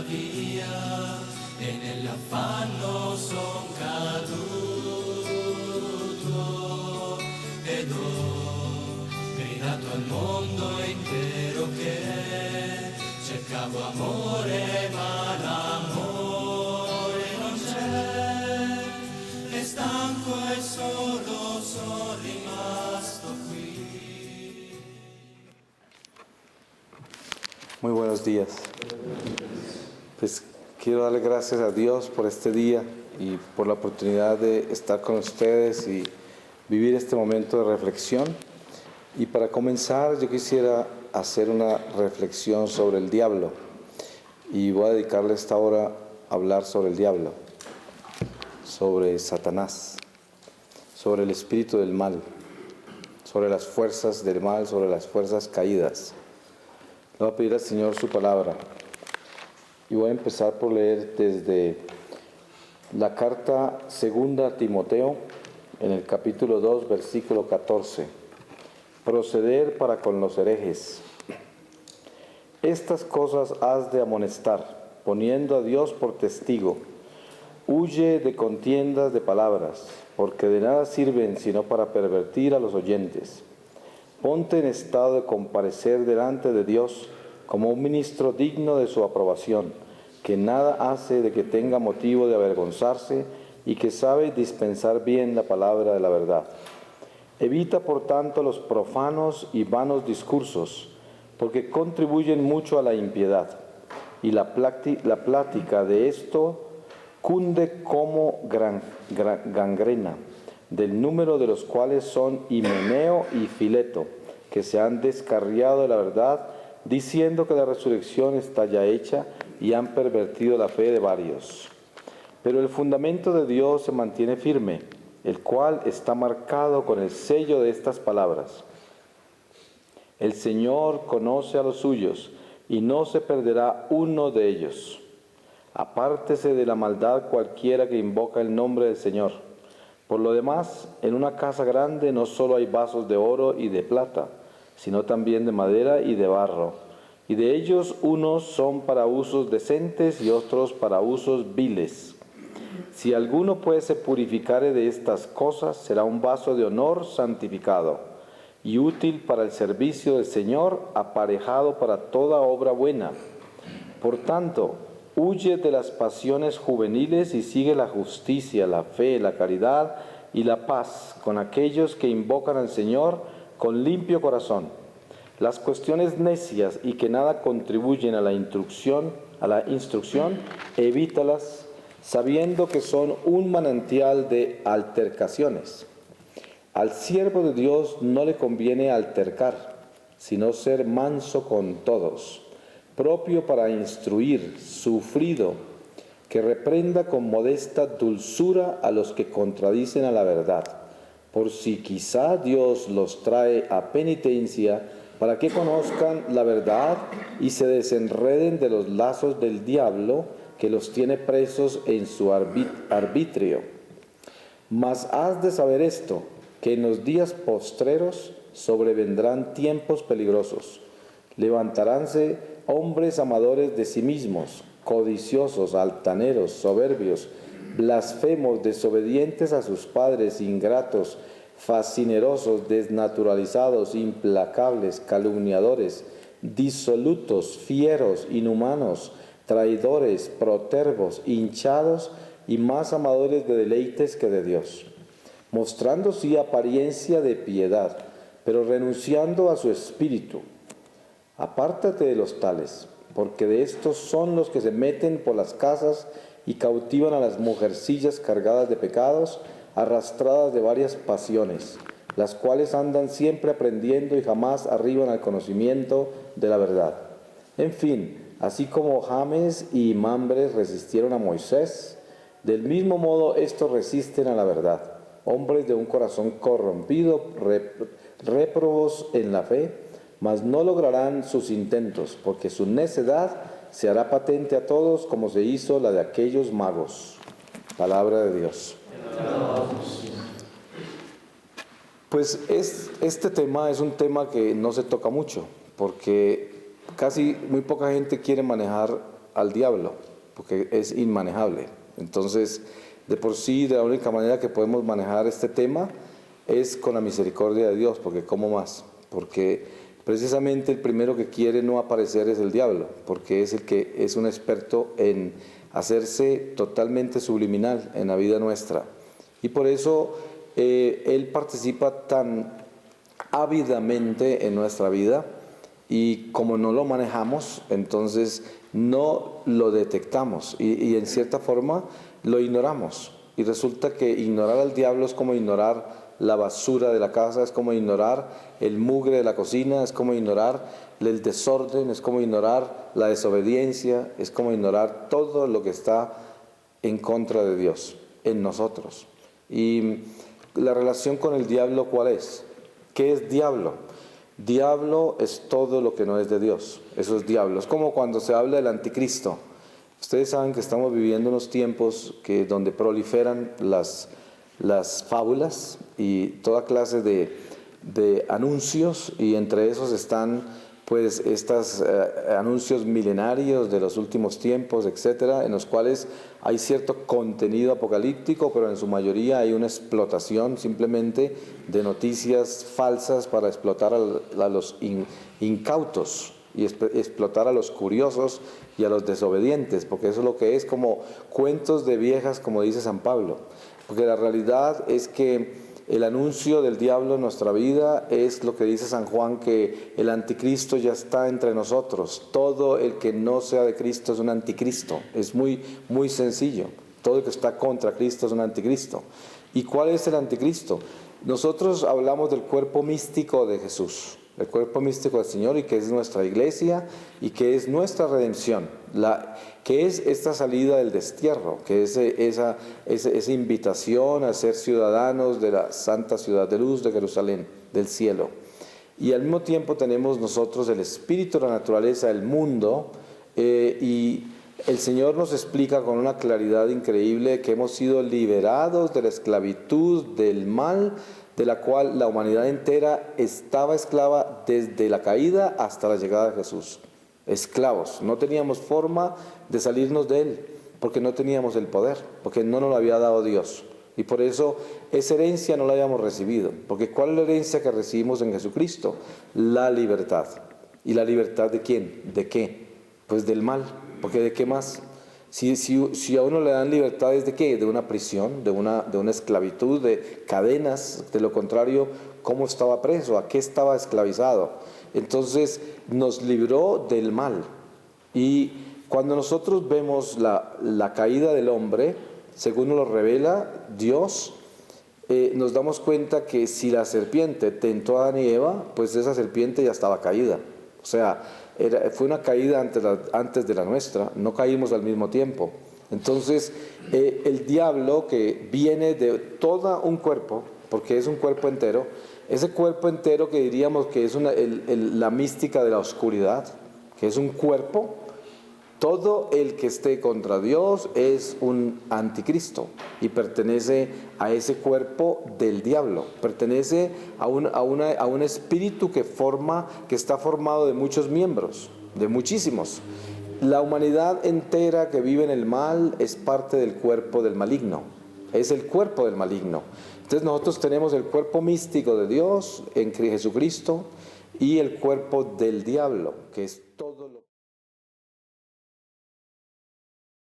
via e nell'affanno son caduto ed ho gridato al mondo intero che cercavo amore ma l'amore non c'è e stanco e solo sono rimasto qui. Muy buenos días. Pues quiero darle gracias a Dios por este día y por la oportunidad de estar con ustedes y vivir este momento de reflexión. Y para comenzar yo quisiera hacer una reflexión sobre el diablo y voy a dedicarle esta hora a hablar sobre el diablo, sobre Satanás, sobre el espíritu del mal, sobre las fuerzas del mal, sobre las fuerzas caídas. Le voy a pedir al Señor su palabra y voy a empezar por leer desde la carta segunda a Timoteo en el capítulo 2, versículo 14. Proceder para con los herejes. Estas cosas has de amonestar, poniendo a Dios por testigo. Huye de contiendas de palabras, porque de nada sirven sino para pervertir a los oyentes. Ponte en estado de comparecer delante de Dios como un ministro digno de su aprobación, que nada hace de que tenga motivo de avergonzarse y que sabe dispensar bien la palabra de la verdad. Evita, por tanto, los profanos y vanos discursos, porque contribuyen mucho a la impiedad, y la plática de esto cunde como gangrena, del número de los cuales son Himeneo y Fileto, que se han descarriado de la verdad, diciendo que la resurrección está ya hecha y han pervertido la fe de varios. Pero el fundamento de Dios se mantiene firme, el cual está marcado con el sello de estas palabras. El Señor conoce a los suyos y no se perderá uno de ellos. Apártese de la maldad cualquiera que invoca el nombre del Señor. Por lo demás, en una casa grande no solo hay vasos de oro y de plata, sino también de madera y de barro. Y de ellos unos son para usos decentes y otros para usos viles. Si alguno pues se purificare de estas cosas, será un vaso de honor santificado y útil para el servicio del Señor, aparejado para toda obra buena. Por tanto, huye de las pasiones juveniles y sigue la justicia, la fe, la caridad y la paz con aquellos que invocan al Señor con limpio corazón. Las cuestiones necias y que nada contribuyen a la instrucción, evítalas, sabiendo que son un manantial de altercaciones. Al siervo de Dios no le conviene altercar, sino ser manso con todos, propio para instruir, sufrido, que reprenda con modesta dulzura a los que contradicen a la verdad, por si quizá Dios los trae a penitencia para que conozcan la verdad y se desenreden de los lazos del diablo que los tiene presos en su arbitrio. Mas has de saber esto, que en los días postreros sobrevendrán tiempos peligrosos. Levantaránse hombres amadores de sí mismos, codiciosos, altaneros, soberbios, blasfemos, desobedientes a sus padres, ingratos, fascinerosos, desnaturalizados, implacables, calumniadores, disolutos, fieros, inhumanos, traidores, protervos, hinchados y más amadores de deleites que de Dios, mostrando sí apariencia de piedad, pero renunciando a su espíritu. Apártate de los tales, porque de estos son los que se meten por las casas y cautivan a las mujercillas cargadas de pecados, arrastradas de varias pasiones, las cuales andan siempre aprendiendo y jamás arriban al conocimiento de la verdad. En fin, así como James y Mambres resistieron a Moisés, del mismo modo estos resisten a la verdad, hombres de un corazón corrompido, réprobos en la fe, mas no lograrán sus intentos, porque su necedad se hará patente a todos como se hizo la de aquellos magos. Palabra de Dios. Pues este tema es un tema que no se toca mucho, porque casi muy poca gente quiere manejar al diablo, porque es inmanejable. Entonces, de por sí, de la única manera que podemos manejar este tema es con la misericordia de Dios, porque ¿cómo más? Porque precisamente el primero que quiere no aparecer es el diablo, porque es el que es un experto en hacerse totalmente subliminal en la vida nuestra. Y por eso él participa tan ávidamente en nuestra vida, y como no lo manejamos, entonces no lo detectamos y en cierta forma lo ignoramos. Y resulta que ignorar al diablo es como ignorar la basura de la casa, es como ignorar el mugre de la cocina, es como ignorar el desorden, es como ignorar la desobediencia, es como ignorar todo lo que está en contra de Dios, en nosotros. Y la relación con el diablo, ¿cuál es? ¿Qué es diablo? Diablo es todo lo que no es de Dios. Eso es diablo. Es como cuando se habla del anticristo. Ustedes saben que estamos viviendo unos tiempos donde proliferan las fábulas y toda clase de anuncios, y entre esos están pues estos anuncios milenarios de los últimos tiempos, etcétera, en los cuales hay cierto contenido apocalíptico, pero en su mayoría hay una explotación simplemente de noticias falsas para explotar a los incautos y explotar a los curiosos y a los desobedientes, porque eso es lo que es, como cuentos de viejas, como dice San Pablo. Porque la realidad es que el anuncio del diablo en nuestra vida es lo que dice San Juan, que el anticristo ya está entre nosotros. Todo el que no sea de Cristo es un anticristo. Es muy, muy sencillo. Todo el que está contra Cristo es un anticristo. ¿Y cuál es el anticristo? Nosotros hablamos del cuerpo místico de Jesús, el cuerpo místico del Señor, y que es nuestra iglesia y que es nuestra redención, que es esta salida del destierro, que es esa invitación a ser ciudadanos de la santa ciudad de luz de Jerusalén, del cielo. Y al mismo tiempo tenemos nosotros el espíritu, la naturaleza, el mundo, y el Señor nos explica con una claridad increíble que hemos sido liberados de la esclavitud, del mal, de la cual la humanidad entera estaba esclava desde la caída hasta la llegada de Jesús. Esclavos, no teníamos forma de salirnos de él, porque no teníamos el poder, porque no nos lo había dado Dios. Y por eso esa herencia no la habíamos recibido, porque ¿cuál es la herencia que recibimos en Jesucristo? La libertad. ¿Y la libertad de quién? ¿De qué? Pues del mal, porque ¿de qué más? Si a uno le dan libertades, ¿de qué? De una prisión, de una esclavitud, de cadenas. De lo contrario, ¿cómo estaba preso? ¿A qué estaba esclavizado? Entonces nos libró del mal. Y cuando nosotros vemos la caída del hombre, según nos lo revela Dios, nos damos cuenta que si la serpiente tentó a Adán y Eva, pues esa serpiente ya estaba caída. O sea, fue una caída antes de la nuestra, no caímos al mismo tiempo. Entonces, el diablo, que viene de todo un cuerpo, porque es un cuerpo entero, ese cuerpo entero que diríamos que es la mística de la oscuridad, que es un cuerpo, todo el que esté contra Dios es un anticristo y pertenece a ese cuerpo del diablo, pertenece a un espíritu que está formado de muchos miembros, de muchísimos. La humanidad entera que vive en el mal es parte del cuerpo del maligno, es el cuerpo del maligno. Entonces nosotros tenemos el cuerpo místico de Dios en Jesucristo y el cuerpo del diablo, que es